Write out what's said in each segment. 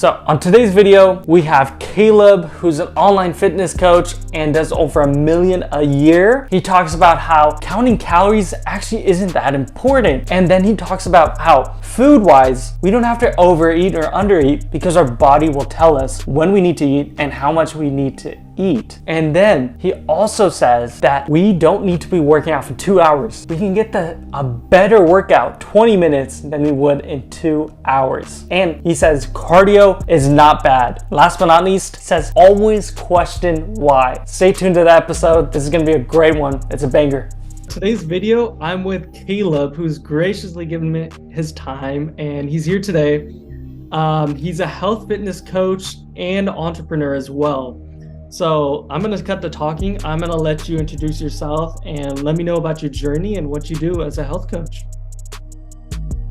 So on today's video, we have Kaey-Lib, who's an online fitness coach and does over $1 million a year. He talks about how counting calories actually isn't that important. And then he talks about how food-wise, we don't have to overeat or undereat because our body will tell us when we need to eat and how much we need to eat. And then he also says that we don't need to be working out for 2 hours. We can get a better workout 20 minutes than we would in 2 hours. And he says cardio is not bad. Last but not least, says always question why. Stay tuned to the episode. This is gonna be a great one. It's a banger. Today's video, I'm with Kaey-Lib, who's graciously given me his time, and he's here today. He's a health fitness coach and entrepreneur as well. So I'm gonna cut the talking. I'm gonna let you introduce yourself and let me know about your journey and what you do as a health coach.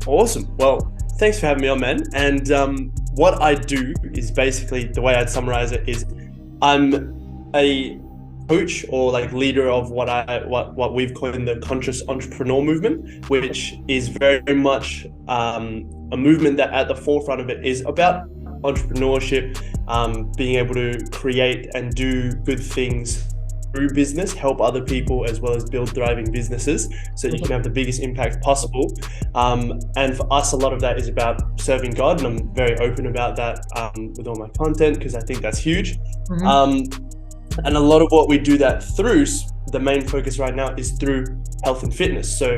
Awesome. Well, thanks for having me on, man. And what I do is basically, the way I'd summarize it is, I'm a coach or like leader of what we've coined the conscious entrepreneur movement, which is very much a movement that at the forefront of it is about entrepreneurship, being able to create and do good things through business, help other people, as well as build thriving businesses so that you can have the biggest impact possible. And for us, a lot of that is about serving God, and I'm very open about that with all my content because I think that's huge. And a lot of what we do that through, the main focus right now is through health and fitness. So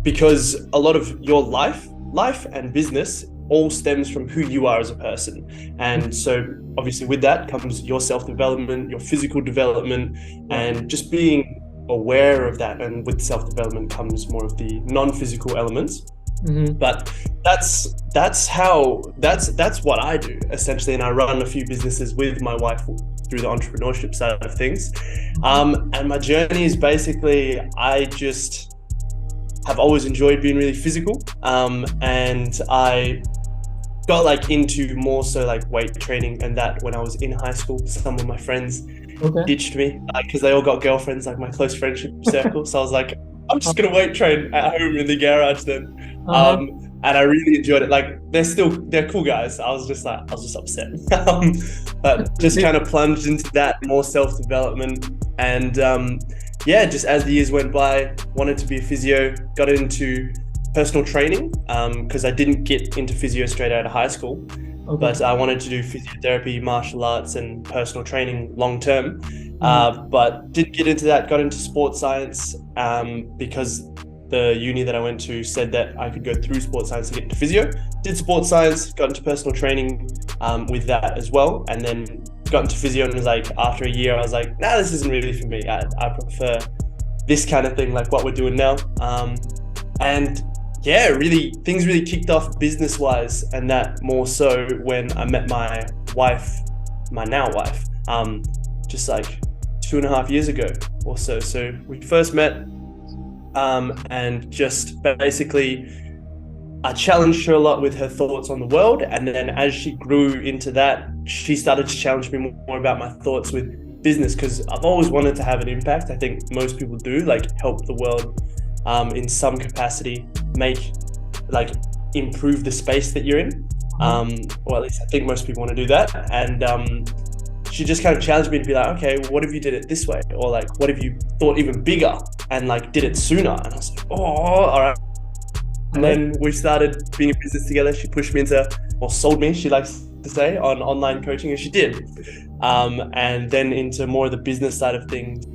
because a lot of your life and business all stems from who you are as a person. And so obviously with that comes your self-development, your physical development, and just being aware of that. And with self-development comes more of the non-physical elements. But that's what I do essentially. And I run a few businesses with my wife through the entrepreneurship side of things. And my journey is basically, I just have always enjoyed being really physical. And I got like into more so like weight training and that when I was in high school. Some of my friends ditched me because they all got girlfriends, like my close friendship circle. So I was like, I'm just gonna weight train at home in the garage then. And I really enjoyed it. Like they're cool guys. I was just upset. But just kind of plunged into that more self-development. And just as the years went by, wanted to be a physio, got into personal training because I didn't get into physio straight out of high school, but I wanted to do physiotherapy, martial arts, and personal training long term. But didn't get into that, got into sports science because the uni that I went to said that I could go through sports science to get into physio. Did sports science, got into personal training with that as well, and then got into physio and was like, after a year, I was like, nah, this isn't really for me. I prefer this kind of thing, like what we're doing now. And yeah, really, things really kicked off business-wise, and that more so when I met my wife, my now wife, just like 2.5 years ago or so. So we first met, and just basically I challenged her a lot with her thoughts on the world, and then as she grew into that, she started to challenge me more about my thoughts with business, because I've always wanted to have an impact. I think most people do, like help the world in some capacity, improve the space that you're in, or at least I think most people want to do that. And she just kind of challenged me to be like, okay, what if you did it this way, or like what if you thought even bigger and like did it sooner? And I was like, oh, all right. And then we started being in business together. She pushed me into, or sold me, she likes to say, on online coaching, and she did, and then into more of the business side of things.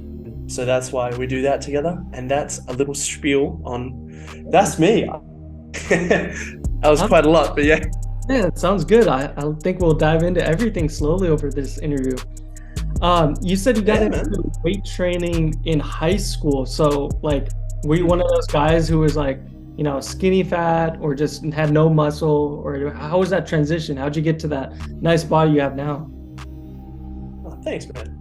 So that's why we do that together. And that's a little spiel on, that's me. That was quite a lot, but yeah. Yeah, it sounds good. I think we'll dive into everything slowly over this interview. You said you got into weight training in high school. So like, were you one of those guys who was like, you know, skinny fat, or just had no muscle, or how was that transition? How'd you get to that nice body you have now? Thanks, man.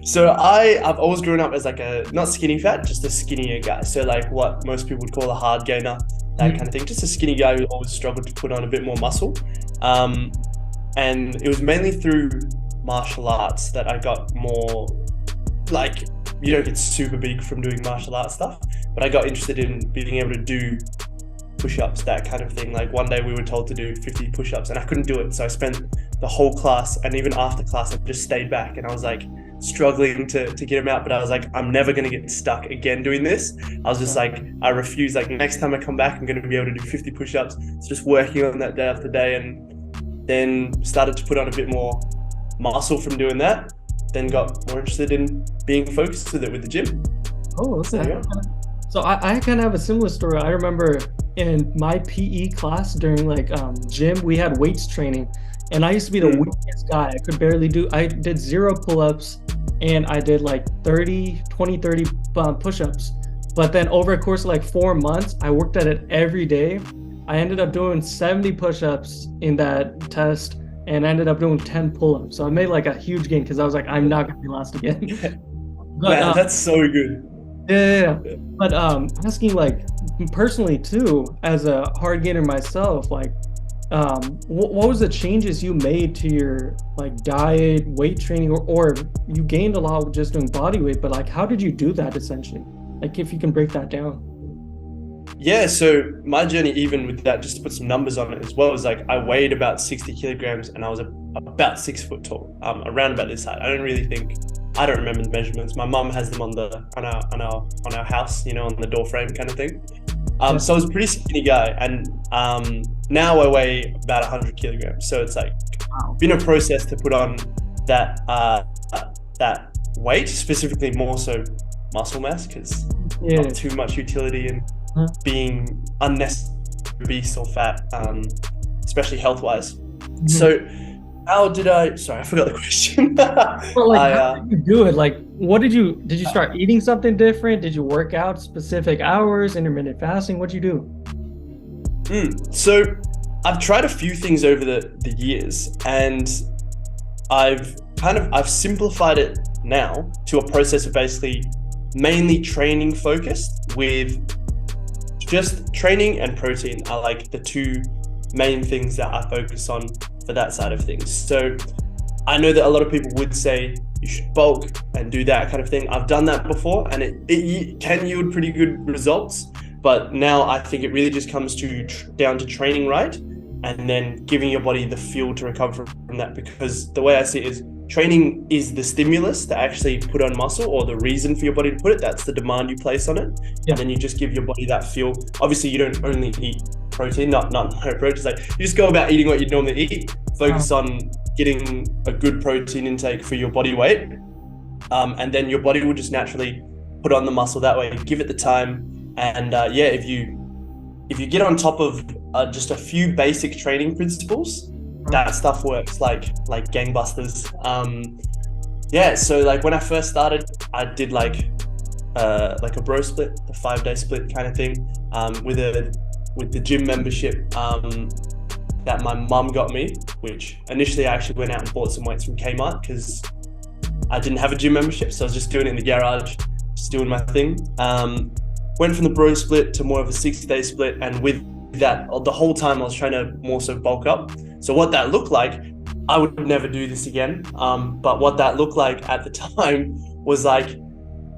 So I've always grown up as like not skinny fat, just a skinnier guy. So like what most people would call a hard gainer, that kind of thing. Just a skinny guy who always struggled to put on a bit more muscle. And it was mainly through martial arts that I got more, like, you don't get super big from doing martial arts stuff, but I got interested in being able to do push-ups, that kind of thing. Like one day we were told to do 50 push-ups and I couldn't do it. So I spent the whole class, and even after class, I just stayed back, and I was like struggling to get them out. But I was like, I'm never going to get stuck again doing this. I was just like, I refuse. Like next time I come back, I'm going to be able to do 50 push-ups. So just working on that day after day, and then started to put on a bit more muscle from doing that. Then got more interested in being focused with it with the gym. Oh, okay. So I kind of have a similar story. I remember in my PE class during like gym, we had weights training, and I used to be the weakest guy. I could barely do, I did 0 pull-ups, and I did like 30 push-ups. But then over a course of like 4 months, I worked at it every day. I ended up doing 70 push-ups in that test, and I ended up doing 10 pull-ups. So I made like a huge gain because I was like, I'm not gonna be last again. But, man, that's so good. Yeah. But asking like personally too, as a hard gainer myself, like what was the changes you made to your like diet, weight training, or you gained a lot with just doing body weight, but like how did you do that essentially? Like if you can break that down. Yeah, so my journey, even with that, just to put some numbers on it as well, is like I weighed about 60 kilograms and I was about 6 foot tall, around about this height. I don't remember the measurements. My mum has them on our house, on the door frame kind of thing. So I was a pretty skinny guy, and now I weigh about 100 kilograms. So it's like been a process to put on that weight, specifically more so muscle mass, because not too much utility in being unnecessarily obese or fat, especially health-wise. So how did I forgot the question. Well, like, how did you do it? Like, what did you start eating something different? Did you work out specific hours, intermittent fasting? What'd you do? So I've tried a few things over the years, and I've simplified it now to a process of basically mainly training focused, with just training and protein are like the two main things that I focus on for that side of things. So I know that a lot of people would say you should bulk and do that kind of thing. I've done that before, and it can yield pretty good results. But now I think it really just comes down to training right, and then giving your body the fuel to recover from that. Because the way I see it is, training is the stimulus to actually put on muscle, or the reason for your body to put it. That's the demand you place on it. And then you just give your body that fuel. Obviously, you don't only eat protein, not no protein. It's like you just go about eating what you normally eat. Focus on getting a good protein intake for your body weight, and then your body will just naturally put on the muscle that way. Give it the time, and if you get on top of just a few basic training principles, that stuff works like gangbusters. So like when I first started, I did like a bro split, the 5-day split kind of thing, with the gym membership that my mum got me, which initially I actually went out and bought some weights from Kmart because I didn't have a gym membership, so I was just doing it in the garage, just doing my thing. Went from the bro split to more of a 6-day split, and with that, the whole time I was trying to more so bulk up. So what that looked like, I would never do this again, but what that looked like at the time was like,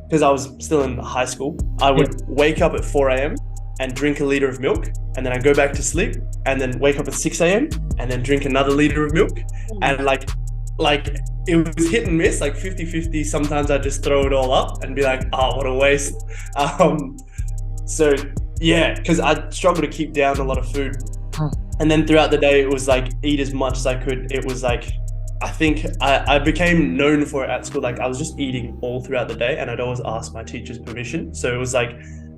because I was still in high school, I would wake up at 4 a.m. and drink a liter of milk, and then I go back to sleep, and then wake up at 6 a.m. and then drink another liter of milk. And like it was hit and miss, like 50-50. Sometimes I just throw it all up and be like, oh, what a waste. So yeah, because I struggle to keep down a lot of food. And then throughout the day, it was like eat as much as I could. It was like, I think I became known for it at school. Like I was just eating all throughout the day, and I'd always ask my teacher's permission. So it was like,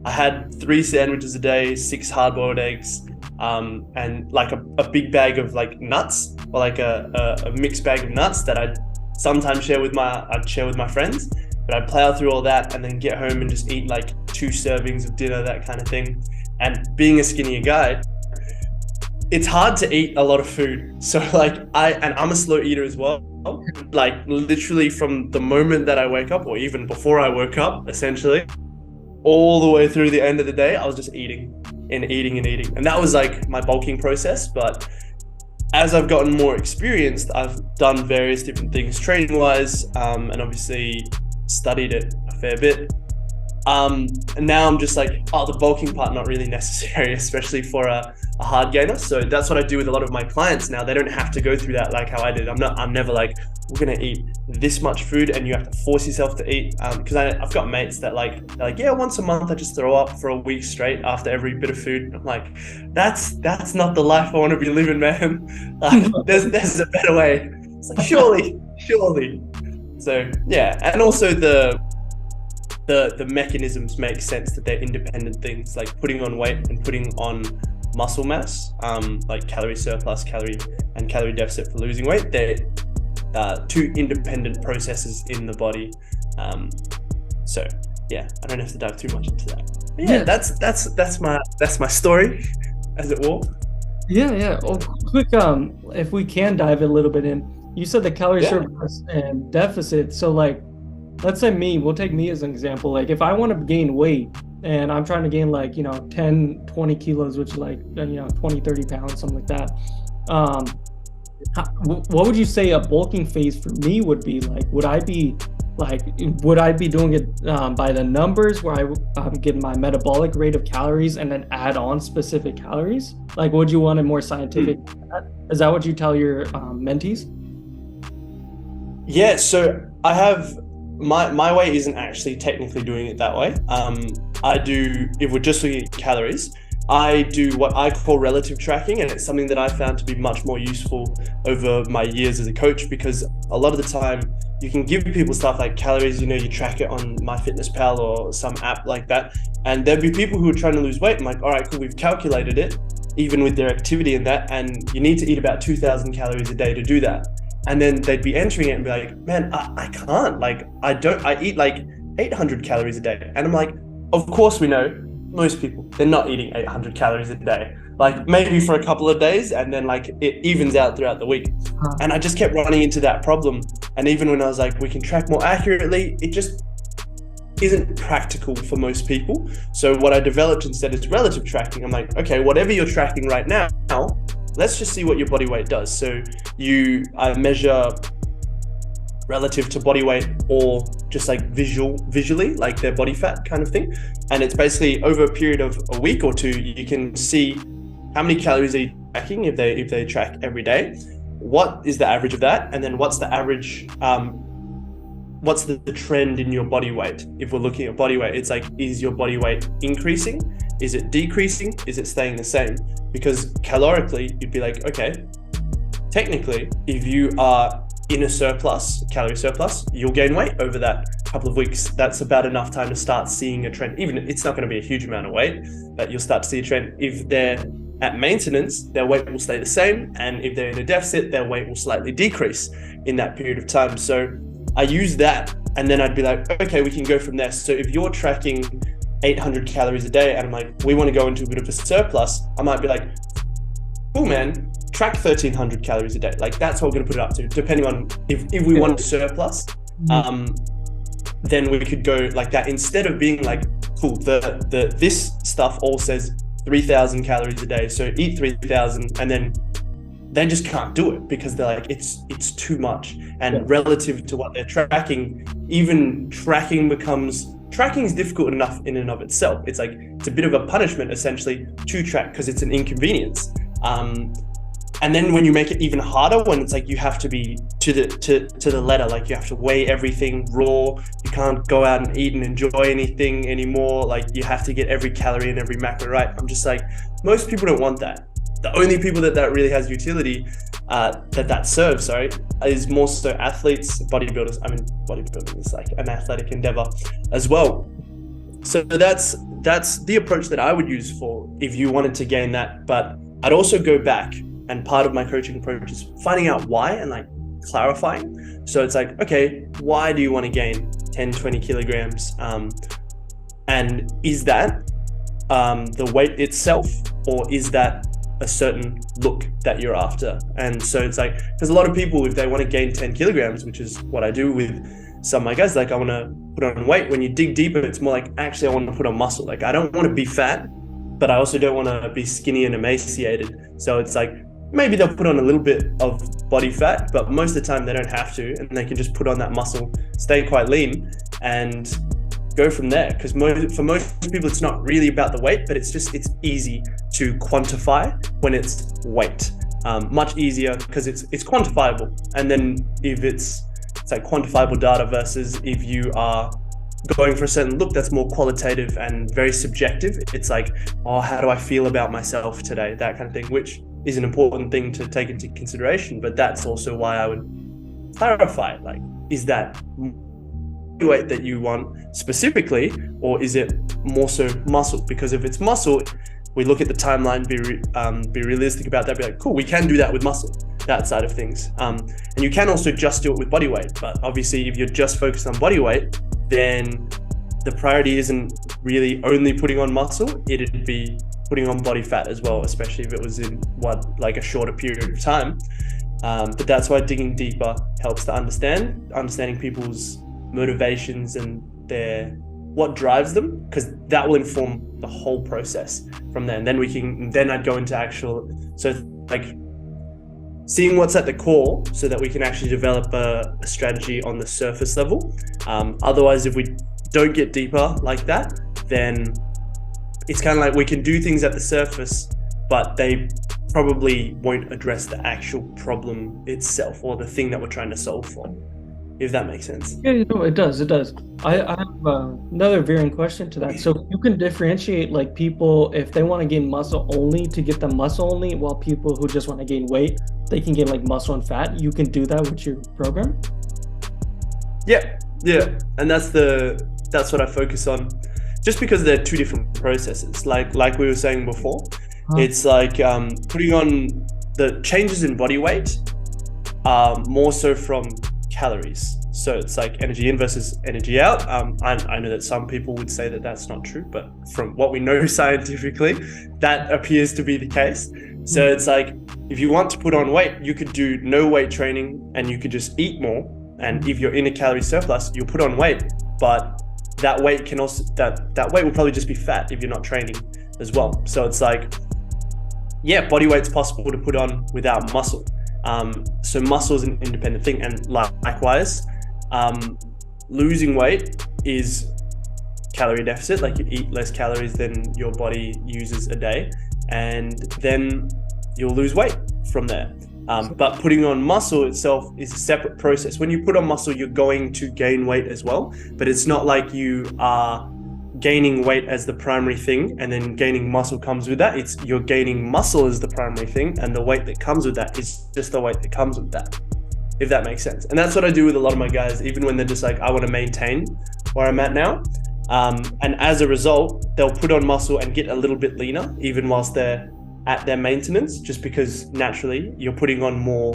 I had 3 sandwiches a day, 6 hard-boiled eggs, and like a big bag of like nuts, or like a mixed bag of nuts that I'd sometimes share with my friends. But I'd plow through all that and then get home and just eat like 2 servings of dinner, that kind of thing. And being a skinnier guy, it's hard to eat a lot of food. So like I'm a slow eater as well. Like literally from the moment that I wake up, or even before I woke up, essentially, all the way through the end of the day, I was just eating and eating and eating. And that was like my bulking process. But as I've gotten more experienced, I've done various different things training wise, and obviously studied it a fair bit. And now I'm just like, oh, the bulking part not really necessary, especially for a hard gainer. So that's what I do with a lot of my clients now. They don't have to go through that like how I did. I'm never like, we're gonna eat this much food and you have to force yourself to eat. Because I've got mates that they're like, yeah, once a month I just throw up for a week straight after every bit of food. I'm like, that's not the life I want to be living, man. There's a better way. It's like, surely. So yeah, and also the mechanisms make sense that they're independent things, like putting on weight and putting on muscle mass, like calorie surplus, calorie deficit for losing weight. They're two independent processes in the body. So yeah, I don't have to dive too much into that. But yeah, that's my story, as it were. Yeah. Oh, quick, if we can dive a little bit in, you said the calorie surplus and deficit. So like, let's say we'll take me as an example. Like if I want to gain weight and I'm trying to gain like, 10, 20 kilos, which is like, 20, 30 pounds, something like that. What would you say a bulking phase for me would be like? Would I be doing it by the numbers where I'm getting my metabolic rate of calories and then add on specific calories? Like, would you want it more scientific? Is that what you tell your mentees? Yeah, so I have my way isn't actually technically doing it that way. I do, if we're just looking at calories, I do what I call relative tracking, and it's something that I found to be much more useful over my years as a coach, because a lot of the time you can give people stuff like calories, you track it on MyFitnessPal or some app like that, and there'd be people who are trying to lose weight. I'm like, all right, cool, we've calculated it, even with their activity in that, and you need to eat about 2,000 calories a day to do that. And then they'd be entering it and be like, man, I can't, like, I eat like 800 calories a day. And I'm like, of course we know, most people, they're not eating 800 calories a day. Like maybe for a couple of days, and then like it evens out throughout the week. And I just kept running into that problem. And even when I was like, we can track more accurately, it just isn't practical for most people. So what I developed instead is relative tracking. I'm like, okay, whatever you're tracking right now, let's just see what your body weight does. So I measure relative to body weight, or just like visually, like their body fat kind of thing. And it's basically over a period of a week or two, you can see how many calories are you tracking if they track every day. What is the average of that? And then what's the average, what's the trend in your body weight? If we're looking at body weight, it's like, is your body weight increasing? Is it decreasing? Is it staying the same? Because calorically, you'd be like, okay, technically, if you are in a calorie surplus, you'll gain weight over that couple of weeks. That's about enough time to start seeing a trend. Even it's not going to be a huge amount of weight, but you'll start to see a trend. If they're at maintenance, their weight will stay the same. And if they're in a deficit, their weight will slightly decrease in that period of time. So I use that, and then I'd be like, okay, we can go from there. So if you're tracking 800 calories a day and I'm like, we want to go into a bit of a surplus, I might be like, cool, man, track 1,300 calories a day. Like that's what we're going to put it up to, depending on if we want a surplus. Then we could go like that, instead of being like, cool, this stuff all says 3,000 calories a day, so eat 3,000, and then they just can't do it because they're like, it's too much. And relative to what they're tracking, even tracking is difficult enough in and of itself. It's like, it's a bit of a punishment essentially to track, because it's an inconvenience. And then when you make it even harder, when it's like you have to be to the letter, like you have to weigh everything raw, you can't go out and eat and enjoy anything anymore, like you have to get every calorie and every macro right. I'm just like, most people don't want that. The only people that really has utility, that serves, is more so athletes, bodybuilders. I mean, bodybuilding is like an athletic endeavor as well. So that's the approach that I would use for if you wanted to gain that. But I'd also go back, and part of my coaching approach is finding out why and like clarifying. So it's like, okay, why do you want to gain 10, 20 kilograms? And is that the weight itself, or is that a certain look that you're after? And so it's like, because a lot of people, if they want to gain 10 kilograms, which is what I do with some of my guys, like I want to put on weight. When you dig deeper, it's more like, actually, I want to put on muscle. Like I don't want to be fat, but I also don't want to be skinny and emaciated. So it's like, maybe they'll put on a little bit of body fat, but most of the time they don't have to, and they can just put on that muscle, stay quite lean, and go from there. Because for most people, it's not really about the weight, but it's easy to quantify when it's weight. Much easier because it's quantifiable. And then if it's like quantifiable data versus if you are going for a certain look that's more qualitative and very subjective, it's like, oh, how do I feel about myself today? That kind of thing, which is an important thing to take into consideration. But that's also why I would clarify, like, is that weight that you want specifically, or is it more so muscle? Because if it's muscle, we look at the timeline, be realistic about that, be like, cool, we can do that with muscle, that side of things. And you can also just do it with body weight. But obviously, if you're just focused on body weight, then the priority isn't really only putting on muscle, it'd be putting on body fat as well, especially if it was in like a shorter period of time. But that's why digging deeper helps to understanding people's motivations and what drives them, because that will inform the whole process from there. And then I'd go into seeing what's at the core so that we can actually develop a strategy on the surface level. Otherwise, if we don't get deeper like that, then it's kind of like we can do things at the surface, but they probably won't address the actual problem itself or the thing that we're trying to solve for, if that makes sense. Yeah, no, it does. I have another varying question to that. So you can differentiate like people, if they want to gain muscle only, to get them muscle only, while people who just want to gain weight, they can gain like muscle and fat. You can do that with your program? Yeah. And that's what I focus on, just because they're two different processes. Like we were saying before, it's like putting on the changes in body weight are more so from calories. So it's like energy in versus energy out. I know that some people would say that that's not true, but from what we know scientifically, that appears to be the case. So it's like, if you want to put on weight, you could do no weight training and you could just eat more. And if you're in a calorie surplus, you'll put on weight, but that weight can also, that weight will probably just be fat if you're not training as well. So it's like, yeah, body weight's possible to put on without muscle. So muscle is an independent thing, and likewise, losing weight is calorie deficit. Like, you eat less calories than your body uses a day, and then you'll lose weight from there. But putting on muscle itself is a separate process. When you put on muscle, you're going to gain weight as well, but it's not like you are gaining weight as the primary thing and then gaining muscle comes with that. It's you're gaining muscle as the primary thing, and the weight that comes with that is just the weight that comes with that, if that makes sense. And that's what I do with a lot of my guys, even when they're just like, I want to maintain where I'm at now. And as a result, they'll put on muscle and get a little bit leaner, even whilst they're at their maintenance, just because naturally you're putting on more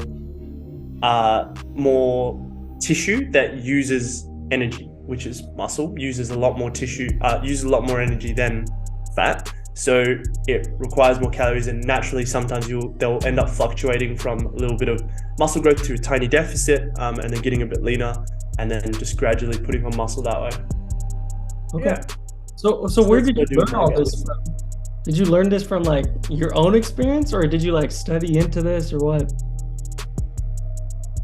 tissue that uses energy, which is muscle, uses a lot more tissue, uses a lot more energy than fat. So it requires more calories, and naturally sometimes they'll end up fluctuating from a little bit of muscle growth to a tiny deficit, and then getting a bit leaner, and then just gradually putting on muscle that way. Okay. Yeah. So where did you learn all this from? Did you learn this from like your own experience, or did you like study into this, or what?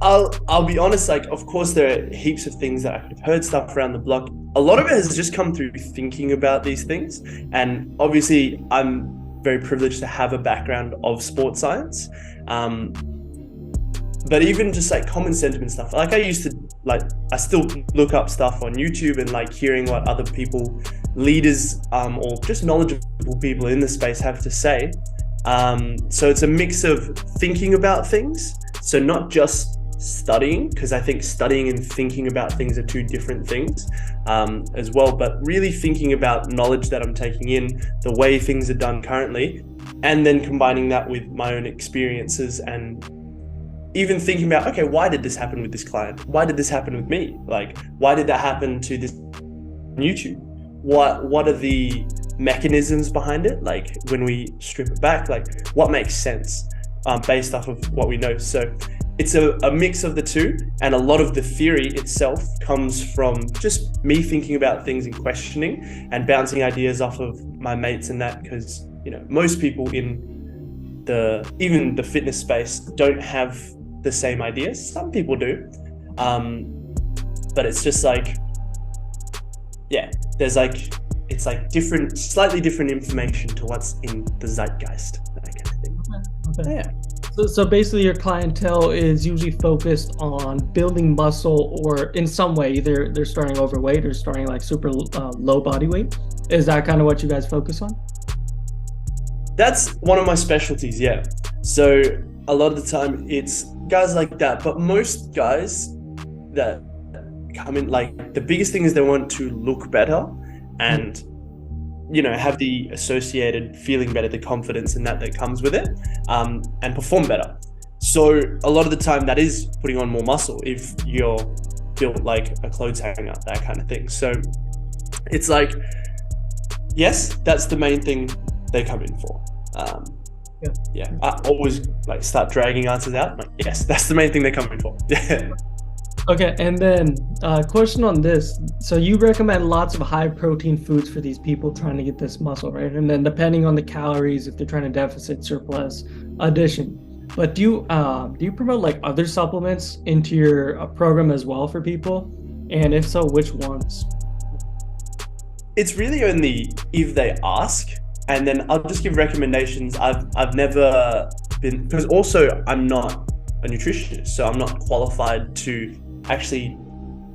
I'll be honest, like, of course there are heaps of things that I could have heard stuff around the block. A lot of it has just come through thinking about these things. And obviously I'm very privileged to have a background of sports science. But even just like common sentiment stuff, like I still look up stuff on YouTube and like hearing what other people, leaders, or just knowledgeable people in the space have to say. So it's a mix of thinking about things. So not just studying, because I think studying and thinking about things are two different things as well, but really thinking about knowledge that I'm taking in, the way things are done currently, and then combining that with my own experiences, and even thinking about, okay, why did this happen with this client? Why did this happen with me? Like, why did that happen to this on YouTube? What are the mechanisms behind it? Like, when we strip it back, like what makes sense based off of what we know? So it's a mix of the two, and a lot of the theory itself comes from just me thinking about things and questioning and bouncing ideas off of my mates and that, because, you know, most people in even the fitness space don't have the same ideas. Some people do, but it's just like, yeah, there's like, it's like different, slightly different information to what's in the zeitgeist, that kind of thing. Okay. Yeah. So basically your clientele is usually focused on building muscle, or in some way, either they're starting overweight or starting like super low body weight. Is that kind of what you guys focus on? That's one of my specialties, yeah. So a lot of the time it's guys like that, but most guys that come in, like the biggest thing is they want to look better and, you know, have the associated feeling better, the confidence and that comes with it, and perform better. So a lot of the time that is putting on more muscle if you're built like a clothes hanger, that kind of thing. So it's like, yes, that's the main thing they come in for. Yeah, I always like start dragging answers out. I'm like, yes, that's the main thing they're coming for. Okay, and then question on this. So you recommend lots of high protein foods for these people trying to get this muscle, right? And then depending on the calories, if they're trying to deficit, surplus, addition. But do you promote like other supplements into your program as well for people? And if so, which ones? It's really only if they ask, and then I'll just give recommendations. I've never been, because also I'm not a nutritionist, so I'm not qualified to actually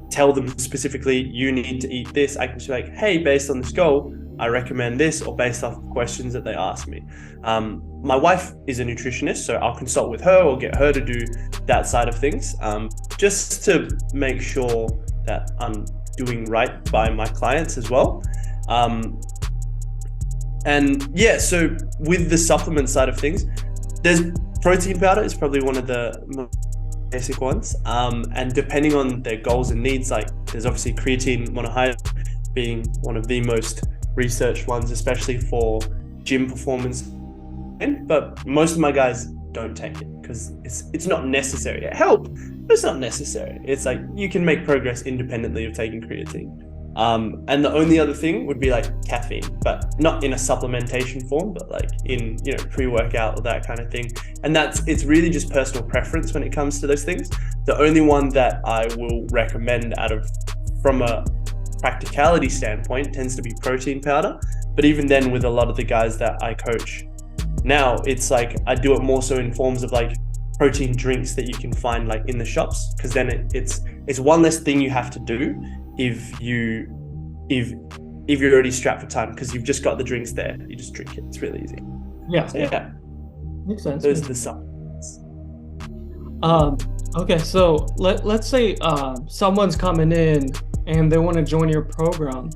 tell them specifically, you need to eat this. I can just be like, hey, based on this goal, I recommend this, or based off questions that they ask me. My wife is a nutritionist, so I'll consult with her or get her to do that side of things, just to make sure that I'm doing right by my clients as well. And yeah, so with the supplement side of things, there's protein powder is probably one of the most basic ones. And depending on their goals and needs, like there's obviously creatine monohydrate being one of the most researched ones, especially for gym performance. But most of my guys don't take it because it's not necessary. It helps, but it's not necessary. It's like you can make progress independently of taking creatine. And the only other thing would be like caffeine, but not in a supplementation form, but like in, you know, pre-workout or that kind of thing. And it's really just personal preference when it comes to those things. The only one that I will recommend from a practicality standpoint tends to be protein powder. But even then, with a lot of the guys that I coach now, it's like I do it more so in forms of like protein drinks that you can find like in the shops, because then it's one less thing you have to do if you're already strapped for time, because you've just got the drinks there, you just drink it. It's really easy. Yeah. So yeah, Makes sense. those are the supplements. Okay, so let's say someone's coming in and they want to join your program.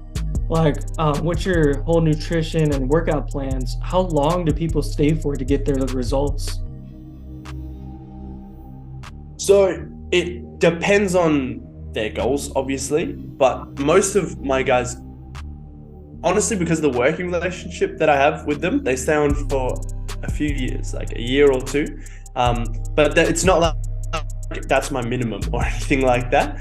Like, what's your whole nutrition and workout plans? How long do people stay for to get their results? So it depends on their goals, obviously, but most of my guys, honestly, because of the working relationship that I have with them, they stay on for a few years, like a year or two. But it's not like that's my minimum or anything like that.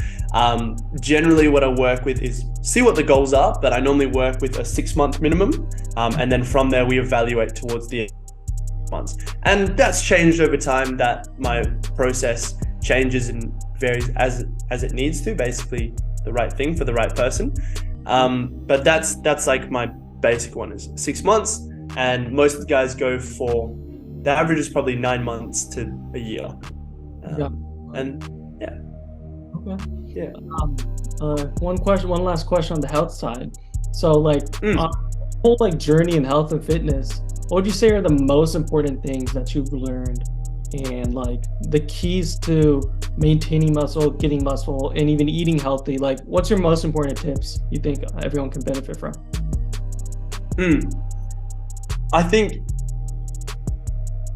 Generally what I work with is see what the goals are, but I normally work with a 6-month minimum. And then from there we evaluate towards the months. And that's changed over time, that my process changes and varies as it needs to, basically the right thing for the right person. But that's like my basic one is 6 months, and most of the guys go for, the average is probably 9 months to a year. And yeah. Okay. Yeah. One last question on the health side. So like whole like journey in health and fitness, what would you say are the most important things that you've learned, and like the keys to maintaining muscle, getting muscle, and even eating healthy? Like, what's your most important tips you think everyone can benefit from? I think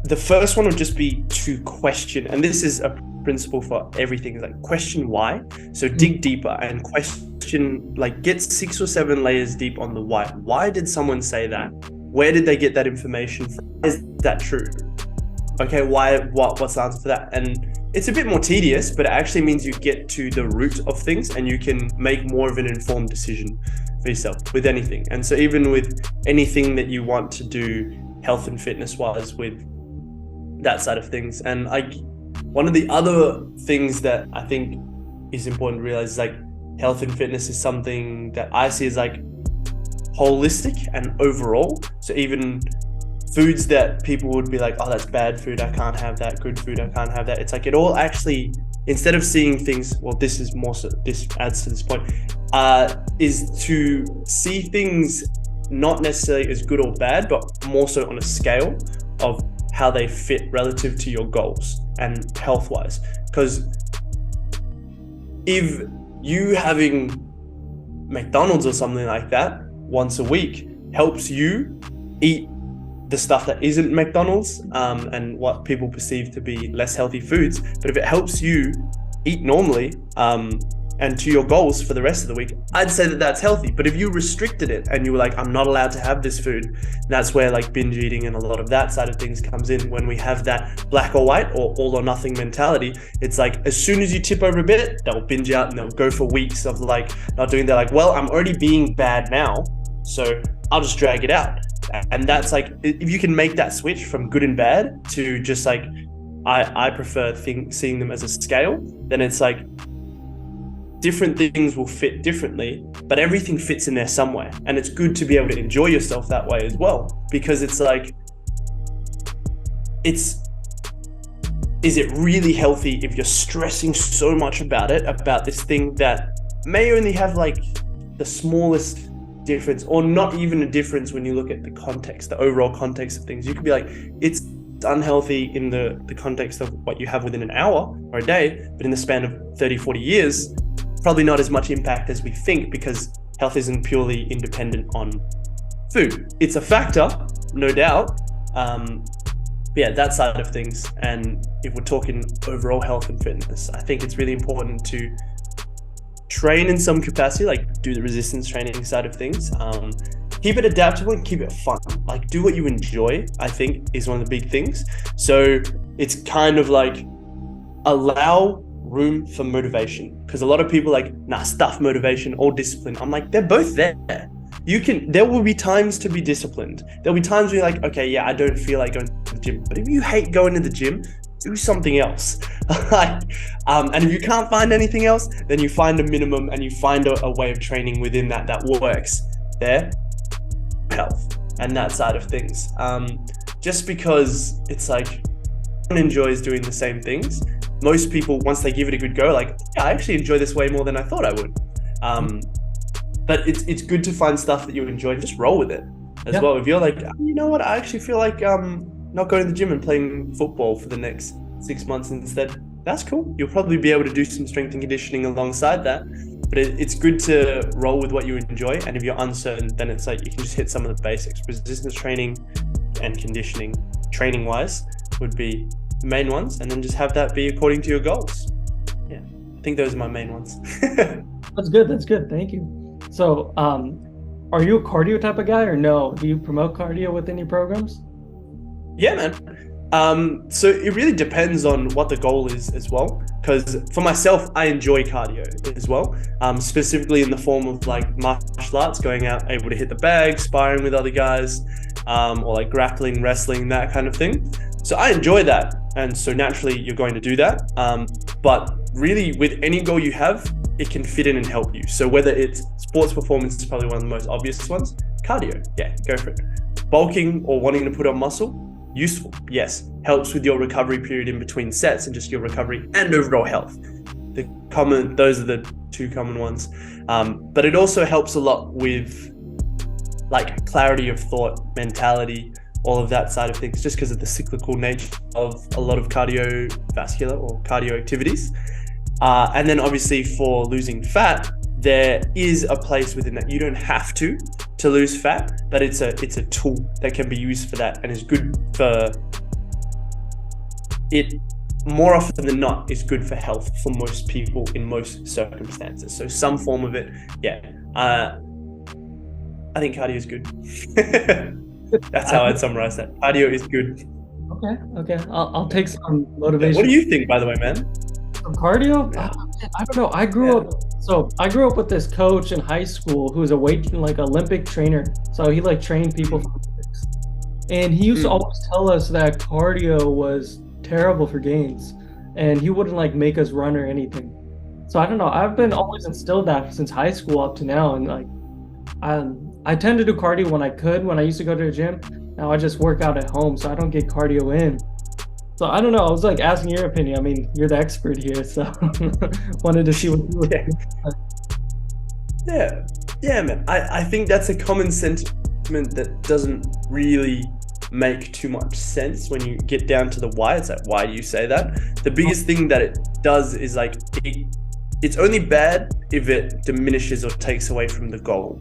the first one would just be to question, and this is a principle for everything, is like question why. So dig deeper and question, like get 6 or 7 layers deep on the why. Why did someone say that? Where did they get that information from? Is that true? Okay, what's the answer for that? And it's a bit more tedious, but it actually means you get to the root of things and you can make more of an informed decision for yourself with anything. And so even with anything that you want to do health and fitness wise, with that side of things. And one of the other things that I think is important to realize is like health and fitness is something that I see as like holistic and overall. So even foods that people would be like, oh, that's bad food, I can't have that, good food, I can't have that. It's like it all actually, instead of seeing things, well, this is more so, this adds to this point, is to see things not necessarily as good or bad, but more so on a scale of how they fit relative to your goals and health-wise. Because if you having McDonald's or something like that once a week helps you eat the stuff that isn't McDonald's and what people perceive to be less healthy foods, but if it helps you eat normally and to your goals for the rest of the week, I'd say that that's healthy. But if you restricted it and you were like, I'm not allowed to have this food, that's where like binge eating and a lot of that side of things comes in. When we have that black or white or all or nothing mentality, it's like as soon as you tip over a bit, they'll binge out and they'll go for weeks of like not doing that. Like, well, I'm already being bad now, so I'll just drag it out. And that's like, if you can make that switch from good and bad to just like, I prefer seeing them as a scale, then it's like different things will fit differently, but everything fits in there somewhere. And it's good to be able to enjoy yourself that way as well, because it's like, is it really healthy if you're stressing so much about it, about this thing that may only have like the smallest difference, or not even a difference when you look at the context, the overall context of things? You could be like, it's unhealthy in the context of what you have within an hour or a day, but in the span of 30, 40 years, probably not as much impact as we think, because health isn't purely independent on food. It's a factor, no doubt. Yeah, that side of things. And if we're talking overall health and fitness, I think it's really important to train in some capacity, like do the resistance training side of things. Keep it adaptable and keep it fun. Like do what you enjoy, I think is one of the big things. So it's kind of like allow room for motivation, because a lot of people like, nah, stuff motivation or discipline. I'm like, they're both there. There will be times to be disciplined. There'll be times where you're like, okay, yeah, I don't feel like going to the gym. But if you hate going to the gym, do something else. And if you can't find anything else, then you find a minimum and you find a way of training within that works there. Health and that side of things. Just because it's like, everyone enjoys doing the same things. Most people, once they give it a good go, like, yeah, I actually enjoy this way more than I thought I would. But it's good to find stuff that you enjoy and just roll with it as well. If you're like, you know what, I actually feel like not going to the gym and playing football for the next 6 months instead, that's cool. You'll probably be able to do some strength and conditioning alongside that. But it's good to roll with what you enjoy. And if you're uncertain, then it's like you can just hit some of the basics. Resistance training and conditioning, training wise, would be the main ones. And then just have that be according to your goals. Yeah, I think those are my main ones. That's good. Thank you. So, are you a cardio type of guy or no? Do you promote cardio within your programs? Yeah, man. So it really depends on what the goal is as well. Because for myself, I enjoy cardio as well. Specifically in the form of like martial arts, going out, able to hit the bag, sparring with other guys, or like grappling, wrestling, that kind of thing. So I enjoy that. And so naturally you're going to do that. But really with any goal you have, it can fit in and help you. So whether it's sports performance is probably one of the most obvious ones. Cardio, yeah, go for it. Bulking or wanting to put on muscle, useful, yes. Helps with your recovery period in between sets and just your recovery and overall health. Those are the two common ones. But it also helps a lot with like clarity of thought, mentality, all of that side of things, just because of the cyclical nature of a lot of cardiovascular or cardio activities. And then obviously for losing fat, there is a place within that. You don't have to lose fat, but it's a tool that can be used for that and is good for it. More often than not, is good for health for most people in most circumstances. So some form of it, yeah. I think cardio is good. That's how I'd summarize that. Cardio is good. Okay. I'll take some motivation. What do you think, by the way, man? From cardio? I don't know. I grew up with this coach in high school who was a Olympic trainer. So he like trained people for Olympics. And he used to always tell us that cardio was terrible for gains. And he wouldn't like make us run or anything. So I don't know. I've been always instilled that since high school up to now, and like I tend to do cardio when I could when I used to go to the gym. Now I just work out at home, so I don't get cardio in. So I don't know. I was like asking your opinion. I mean, you're the expert here, so wanted to see what you would. Yeah, man. I think that's a common sentiment that doesn't really make too much sense when you get down to the why. It's like, why do you say that? The biggest thing that it does is like it's only bad if it diminishes or takes away from the goal,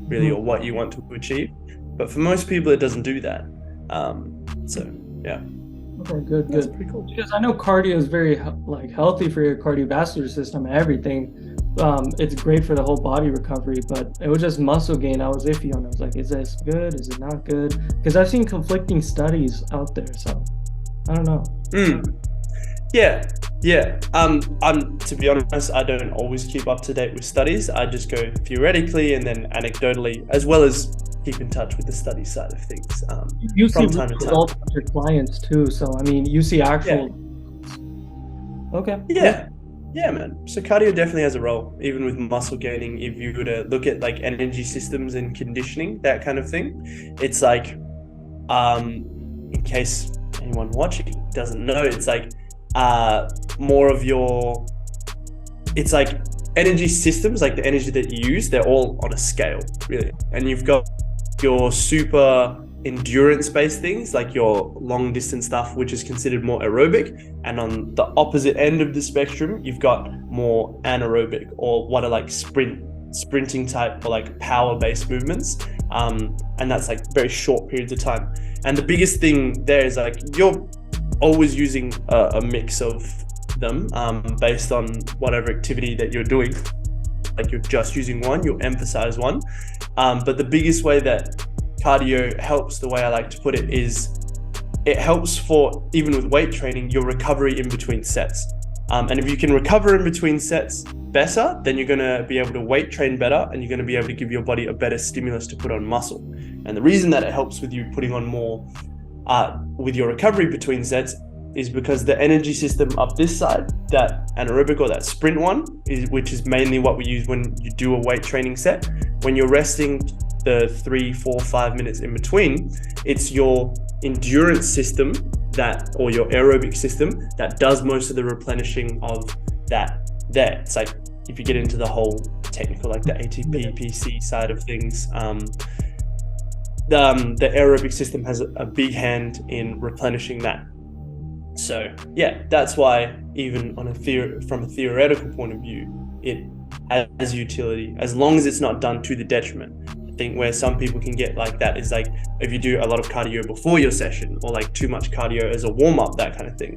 really, or what you want to achieve. But for most people, it doesn't do that. So yeah. Okay, good. That's pretty cool. Because I know cardio is very like healthy for your cardiovascular system and everything. It's great for the whole body recovery, but it was just muscle gain. I was iffy on it. I was like, is this good? Is it not good? Because I've seen conflicting studies out there, so I don't know. Yeah. To be honest, I don't always keep up to date with studies. I just go theoretically and then anecdotally, as well as keep in touch with the study side of things. You see from time to time. results with your clients too, so I mean, you see actual. Okay. Yeah, man. So cardio definitely has a role, even with muscle gaining. If you were to look at like energy systems and conditioning, that kind of thing, it's like, in case anyone watching doesn't know, it's like more of your, it's like energy systems, like the energy that you use, they're all on a scale, really. And you've got your super endurance-based things, like your long distance stuff, which is considered more aerobic. And on the opposite end of the spectrum, you've got more anaerobic, or what are like sprinting type, or like power-based movements. And that's like very short periods of time. And the biggest thing there is like you're always using a mix of them based on whatever activity that you're doing. Like you're just using one, you'll emphasize one. But the biggest way that cardio helps, the way I like to put it, is it helps for, even with weight training, your recovery in between sets. And if you can recover in between sets better, then you're going to be able to weight train better, and you're going to be able to give your body a better stimulus to put on muscle. And the reason that it helps with you putting on more with your recovery between sets is because the energy system up this side, that anaerobic or that sprint one, which is mainly what we use when you do a weight training set, when you're resting the 3, 4, 5 minutes in between, it's your endurance system that, or your aerobic system, that does most of the replenishing of that there. It's like, if you get into the whole technical, like the ATP, PC side of things, the aerobic system has a big hand in replenishing that. So yeah, that's why even on from a theoretical point of view, it has utility, as long as it's not done to the detriment. I think where some people can get like that is like if you do a lot of cardio before your session, or like too much cardio as a warm-up, that kind of thing.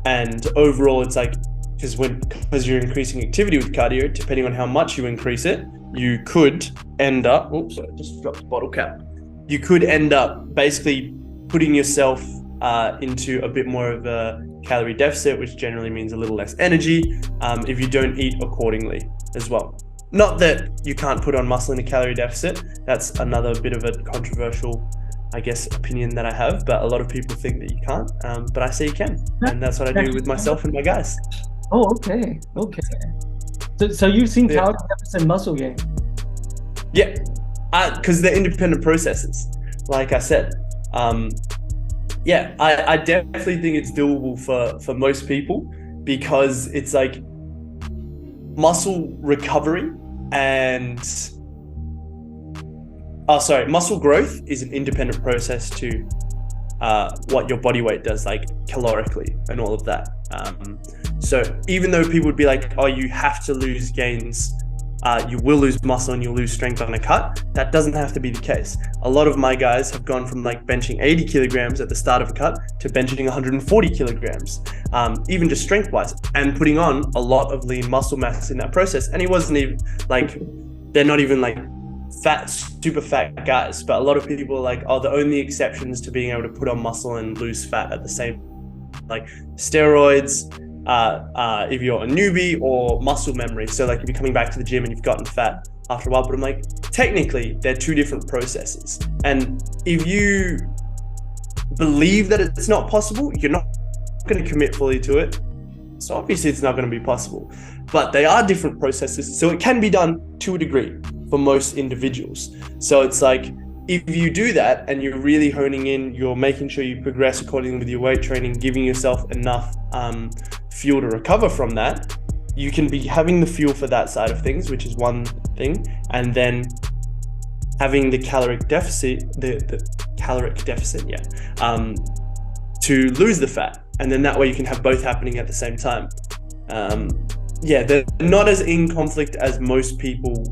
And overall, it's like, because you're increasing activity with cardio, depending on how much you increase it, you could end up, oops, I just dropped the bottle cap. You could end up basically putting yourself into a bit more of a calorie deficit, which generally means a little less energy if you don't eat accordingly as well. Not that you can't put on muscle in a calorie deficit. That's another bit of a controversial, I guess, opinion that I have, but a lot of people think that you can't, but I say you can. And that's what I do with myself and my guys. Oh, okay. So you've seen calorie deficit and muscle gain? Yeah, because they're independent processes, like I said. Yeah, I definitely think it's doable for most people, because it's like muscle recovery and muscle growth is an independent process to what your body weight does, like calorically and all of that. So even though people would be like, oh, you have to lose gains, you will lose muscle and you'll lose strength on a cut, that doesn't have to be the case. A lot of my guys have gone from like benching 80 kilograms at the start of a cut to benching 140 kilograms, even just strength wise, and putting on a lot of lean muscle mass in that process. And he wasn't even like, they're not even like fat, super fat guys, but a lot of people are like, oh, the only exceptions to being able to put on muscle and lose fat at the same, like steroids, if you're a newbie, or muscle memory. So like if you're coming back to the gym and you've gotten fat after a while, but I'm like, technically they're two different processes. And if you believe that it's not possible, you're not going to commit fully to it. So obviously it's not going to be possible, but they are different processes. So it can be done to a degree for most individuals. So it's like, if you do that and you're really honing in, you're making sure you progress accordingly with your weight training, giving yourself enough fuel to recover from that, you can be having the fuel for that side of things, which is one thing, and then having the caloric deficit, the caloric deficit, to lose the fat. And then that way you can have both happening at the same time. They're not as in conflict as most people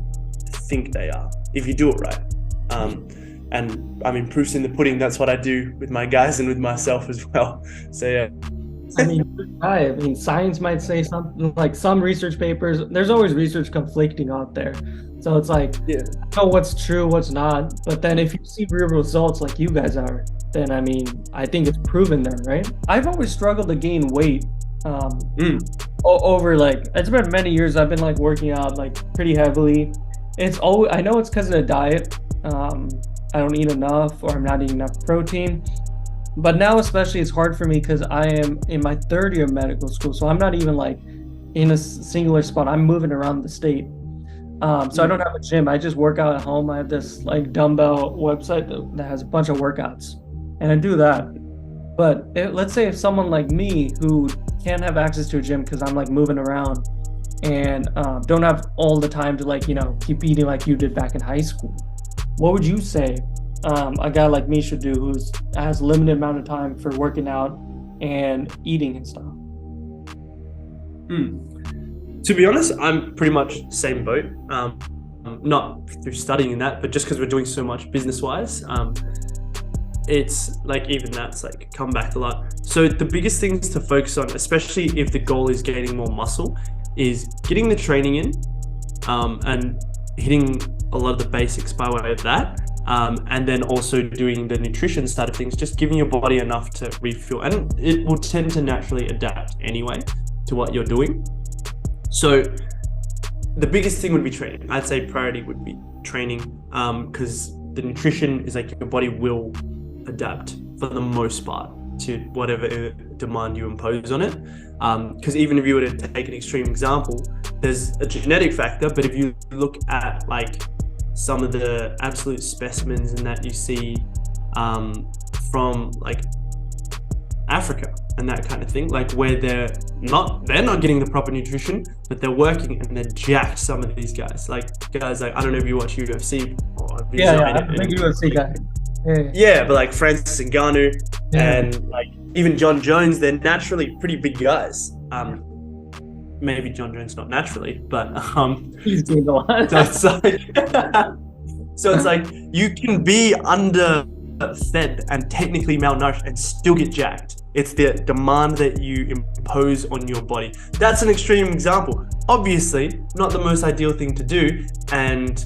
think they are, if you do it right. And I mean, proof's in the pudding. That's what I do with my guys and with myself as well. So yeah. I mean, science might say something, like some research papers, there's always research conflicting out there. So it's like, I know what's true, what's not. But then if you see real results like you guys are, then I mean, I think it's proven then, right? I've always struggled to gain weight. Over like, it's been many years I've been like working out like pretty heavily. It's always, I know it's because of the diet. I don't eat enough, or I'm not eating enough protein. But now especially it's hard for me because I am in my third year of medical school. So I'm not even like in a singular spot. I'm moving around the state. So I don't have a gym. I just work out at home. I have this like dumbbell website that has a bunch of workouts, and I do that. But let's say if someone like me who can't have access to a gym because I'm like moving around and don't have all the time to like, keep eating like you did back in high school, what would you say a guy like me should do who has limited amount of time for working out and eating and stuff? To be honest, I'm pretty much the same boat. Not through studying that, but just because we're doing so much business-wise, it's like even that's like come back a lot. So the biggest things to focus on, especially if the goal is gaining more muscle, is getting the training in and hitting a lot of the basics by way of that. And then also doing the nutrition side of things, just giving your body enough to refuel. And it will tend to naturally adapt anyway to what you're doing. So the biggest thing would be training. I'd say priority would be training, because the nutrition is like your body will adapt for the most part to whatever demand you impose on it. Because even if you were to take an extreme example, there's a genetic factor, but if you look at like some of the absolute specimens and that you see from like Africa and that kind of thing, like where they're not getting the proper nutrition, but they're working and they're jacked. Some of these guys, like I don't know if you watch UFC or I'm a big UFC guy. Yeah, but like Francis Ngannou and like even John Jones, they're naturally pretty big guys. Maybe John Jones not naturally, but he's doing a lot. So it's like you can be underfed and technically malnourished and still get jacked. It's the demand that you impose on your body. That's an extreme example. Obviously, not the most ideal thing to do, and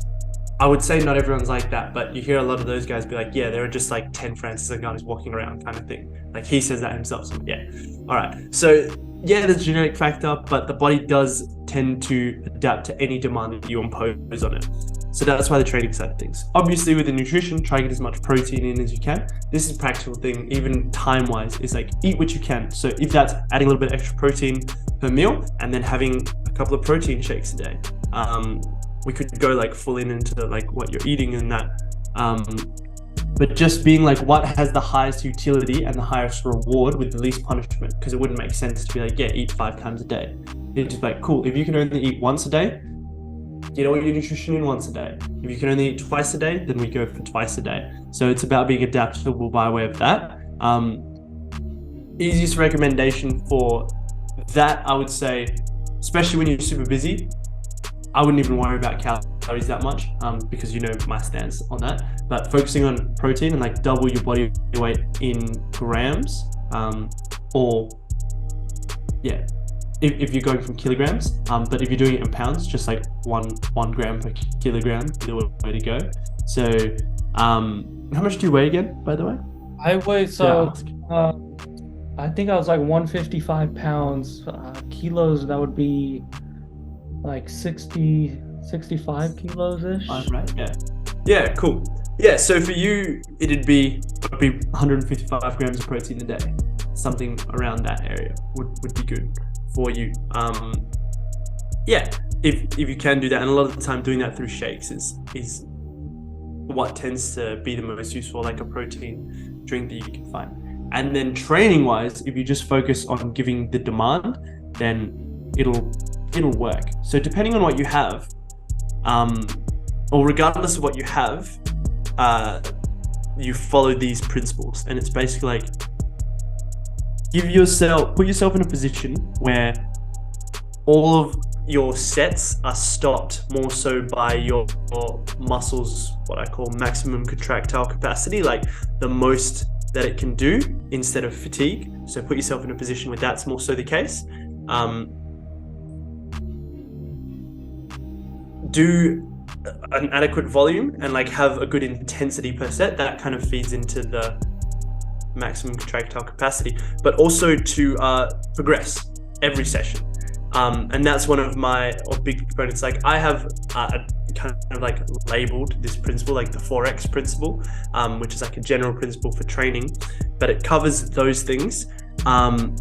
I would say not everyone's like that, but you hear a lot of those guys be like, yeah, there are just like 10 Francis Ngannou's walking around kind of thing. Like he says that himself. So yeah. All right. So yeah, there's a genetic factor, but the body does tend to adapt to any demand that you impose on it. So that's why the training side of things. Obviously with the nutrition, try to get as much protein in as you can. This is a practical thing, even time-wise, is like eat what you can. So if that's adding a little bit extra protein per meal and then having a couple of protein shakes a day. We could go like full into like what you're eating and that. But just being like what has the highest utility and the highest reward with the least punishment, because it wouldn't make sense to be like, yeah, eat 5 times a day. It's just like, cool, if you can only eat once a day, get all your nutrition in once a day. If you can only eat twice a day, then we go for twice a day. So it's about being adaptable by way of that. Easiest recommendation for that, I would say, especially when you're super busy, I wouldn't even worry about calories that much, because you know my stance on that. But focusing on protein and like double your body weight in grams, or yeah, if you're going from kilograms, but if you're doing it in pounds, just like one gram per kilogram is the way to go. So how much do you weigh again, by the way? I weigh I think I was like 155 pounds. Kilos, that would be like 65 kilos ish. Right, yeah, cool. Yeah, so for you it'd be 155 grams of protein a day. something around that area would be good for you. Yeah, if you can do that, and a lot of the time doing that through shakes is what tends to be the most useful, like a protein drink that you can find. And then training wise, if you just focus on giving the demand, then it'll work. So depending on what you have, or regardless of what you have, you follow these principles. And it's basically like, put yourself in a position where all of your sets are stopped more so by your muscles, what I call maximum contractile capacity, like the most that it can do instead of fatigue. So put yourself in a position where that's more so the case. Do an adequate volume and like have a good intensity per set. That kind of feeds into the maximum contractile capacity, but also to progress every session. And that's one of my big proponents. Like I have kind of like labeled this principle like the 4X principle, which is like a general principle for training, but it covers those things. And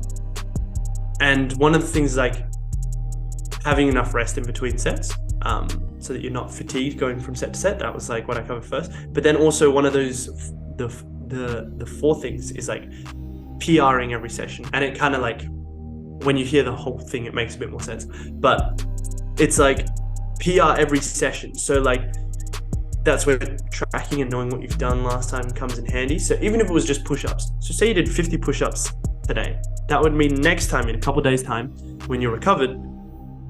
one of the things is like having enough rest in between sets, so that you're not fatigued going from set to set. That was like what I covered first. But then also one of those, the four things is like PRing every session. And it kind of like, when you hear the whole thing, it makes a bit more sense. But it's like PR every session. So like that's where tracking and knowing what you've done last time comes in handy. So even if it was just push-ups, so say you did 50 push-ups today, that would mean next time, in a couple of days time, when you're recovered,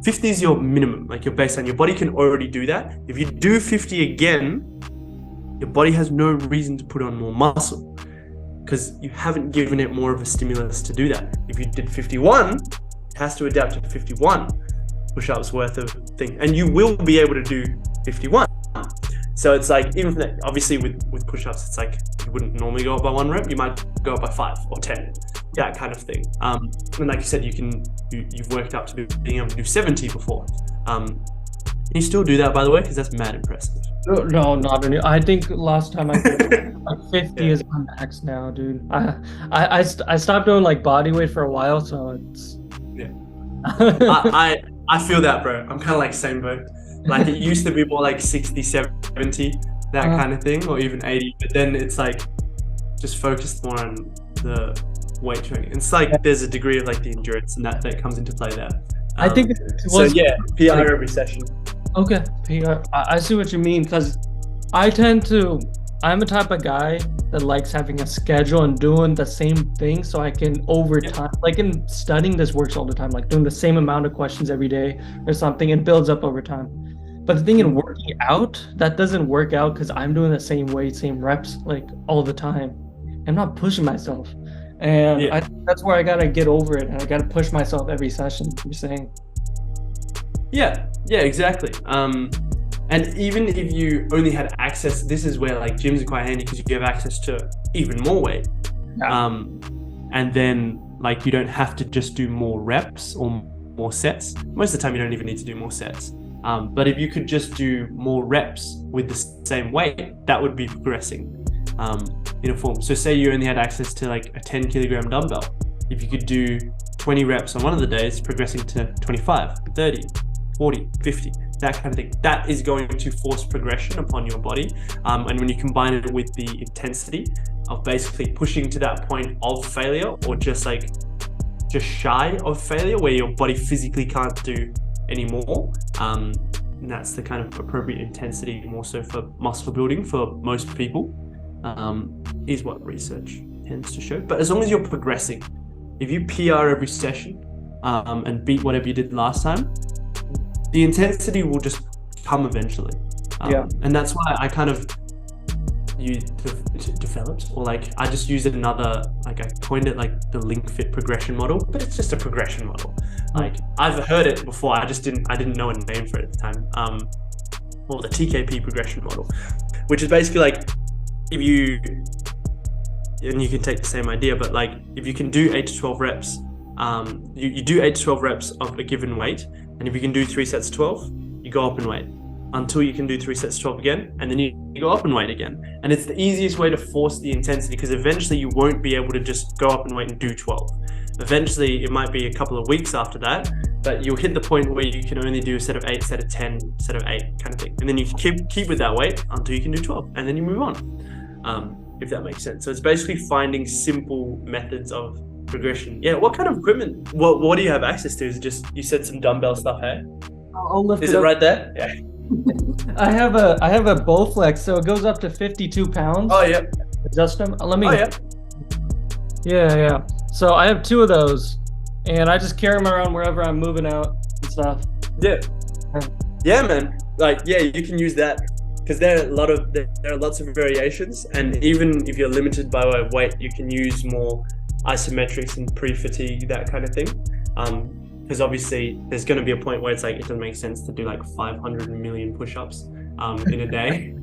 50 is your minimum, like your baseline. Your body can already do that. If you do 50 again, your body has no reason to put on more muscle because you haven't given it more of a stimulus to do that. If you did 51, it has to adapt to 51 push-ups worth of thing, and you will be able to do 51. So it's like, even that, obviously with push-ups, it's like you wouldn't normally go up by 1 rep, you might go up by 5 or 10, that kind of thing. And like you said, you've worked up to being able to do 70 before. Can you still do that, by the way? Because that's mad impressive. No, not any. I think last time I did like 50 is my max now, dude. I stopped doing like body weight for a while, so it's I feel that, bro. I'm kind of like same boat. Like it used to be more like 60, 70, that kind of thing, or even 80. But then it's like just focused more on the weight training. It's like there's a degree of like the endurance and that comes into play there. I think it so. was, Yeah, PR every session. Okay, PR. I see what you mean, because I'm a type of guy that likes having a schedule and doing the same thing so I can over time, like in studying, this works all the time, like doing the same amount of questions every day or something, it builds up over time. But the thing in working out, that doesn't work out because I'm doing the same weight, same reps, like all the time. I'm not pushing myself. And that's where I gotta get over it. And I gotta push myself every session, you're saying. Yeah, exactly. And even if you only had access, this is where like gyms are quite handy because you have access to even more weight. And then like you don't have to just do more reps or more sets. Most of the time you don't even need to do more sets. But if you could just do more reps with the same weight, that would be progressing in a form. So say you only had access to like a 10 kilogram dumbbell. If you could do 20 reps on one of the days, progressing to 25, 30, 40, 50, that kind of thing, that is going to force progression upon your body. And when you combine it with the intensity of basically pushing to that point of failure, or just shy of failure where your body physically can't do anymore, and that's the kind of appropriate intensity more so for muscle building for most people, is what research tends to show. But as long as you're progressing, if you PR every session and beat whatever you did last time, the intensity will just come eventually. And that's why I kind of developed, or like I just used another, like I coined it like the link fit progression model, but it's just a progression model. Like I've heard it before, I didn't know a name for it at the time. Or the TKP progression model, which is basically like and you can take the same idea, but like if you can do 8 to 12 reps, you do 8 to 12 reps of a given weight, and if you can do 3 sets of 12, you go up in weight. until you can do 3 sets 12 again, and then you go up and weight again. And it's the easiest way to force the intensity, because eventually you won't be able to just go up and weight and do 12. Eventually it might be a couple of weeks after that, but you'll hit the point where you can only do a set of 8, set of 10, set of 8 kind of thing. And then you keep with that weight until you can do 12, and then you move on, if that makes sense. So it's basically finding simple methods of progression. Yeah, what kind of equipment, what do you have access to? Is it just, you said some dumbbell stuff, hey? I'll lift Is it it up. right there? Yeah. I have a Bowflex, so it goes up to 52 pounds. Oh yeah. Adjust them. Let me. Oh yeah. Yeah. So I have 2 of those, and I just carry them around wherever I'm moving out and stuff. Yeah. Yeah, man. Like, yeah, you can use that, because there are lots of variations, and even if you're limited by weight, you can use more isometrics and pre-fatigue, that kind of thing. Because obviously there's going to be a point where it's like, it doesn't make sense to do like 500 million push-ups in a day.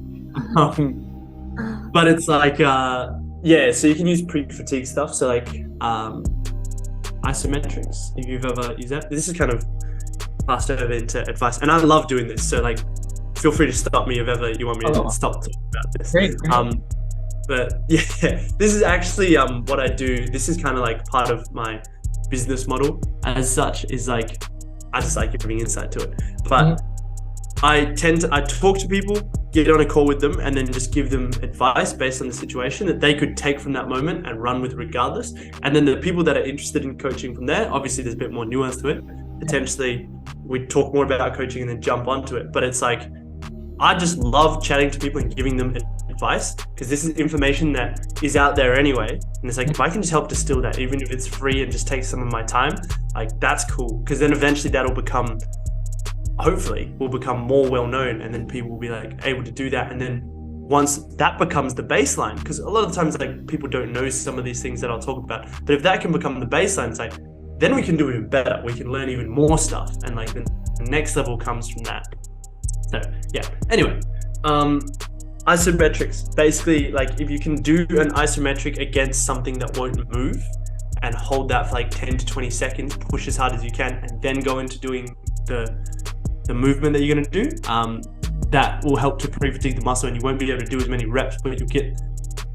But it's like, yeah, so you can use pre-fatigue stuff. So like isometrics, if you've ever used that. This is kind of passed over into advice, and I love doing this. So like, feel free to stop me if ever you want me to stop talking about this. Great. But yeah, this is actually what I do. This is kind of like part of my business model as such, is like, I just like giving insight to it. But I talk to people, get on a call with them, and then just give them advice based on the situation that they could take from that moment and run with regardless. And then the people that are interested in coaching from there, obviously there's a bit more nuance to it. Potentially we talk more about coaching and then jump onto it. But it's like, I just love chatting to people and giving them advice, because this is information that is out there anyway. And it's like, if I can just help distill that, even if it's free and just take some of my time, like, that's cool. Because then eventually that'll become, hopefully will become more well known, and then people will be like able to do that. And then once that becomes the baseline, because a lot of the times like people don't know some of these things that I'll talk about, but if that can become the baseline, it's like, then we can do even better. We can learn even more stuff, and like the next level comes from that. So yeah, anyway, isometrics, basically, like, if you can do an isometric against something that won't move and hold that for like 10 to 20 seconds, push as hard as you can, and then go into doing the movement that you're going to do, that will help to pre-fatigue the muscle, and you won't be able to do as many reps, but you'll get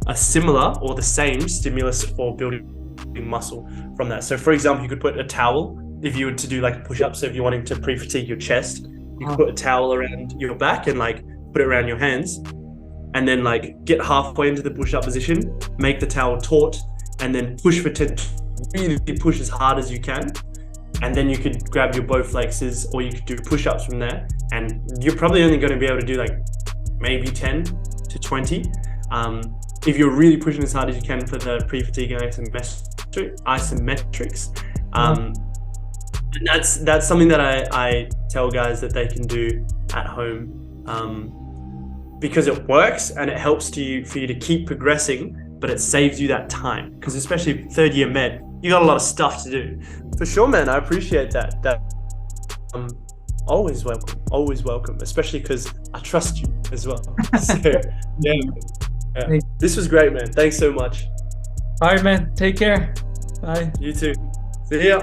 a similar or the same stimulus for building muscle from that. So for example, you could put a towel, if you were to do like a push-up. So if you're wanting to pre-fatigue your chest, you can put a towel around your back and like put it around your hands, and then like get halfway into the push-up position, make the towel taut, and then push for 10, really push as hard as you can. And then you could grab your Bowflexes, or you could do push-ups from there. And you're probably only going to be able to do like maybe 10 to 20. If you're really pushing as hard as you can for the pre-fatigue and isometrics. And that's something that I tell guys that they can do at home, because it works and it helps for you to keep progressing, but it saves you that time. Because especially third year med, you got a lot of stuff to do. For sure, man. I appreciate that. Always welcome, especially because I trust you as well. So yeah. This was great, man. Thanks so much. All right, man. Take care. Bye. You too. See ya.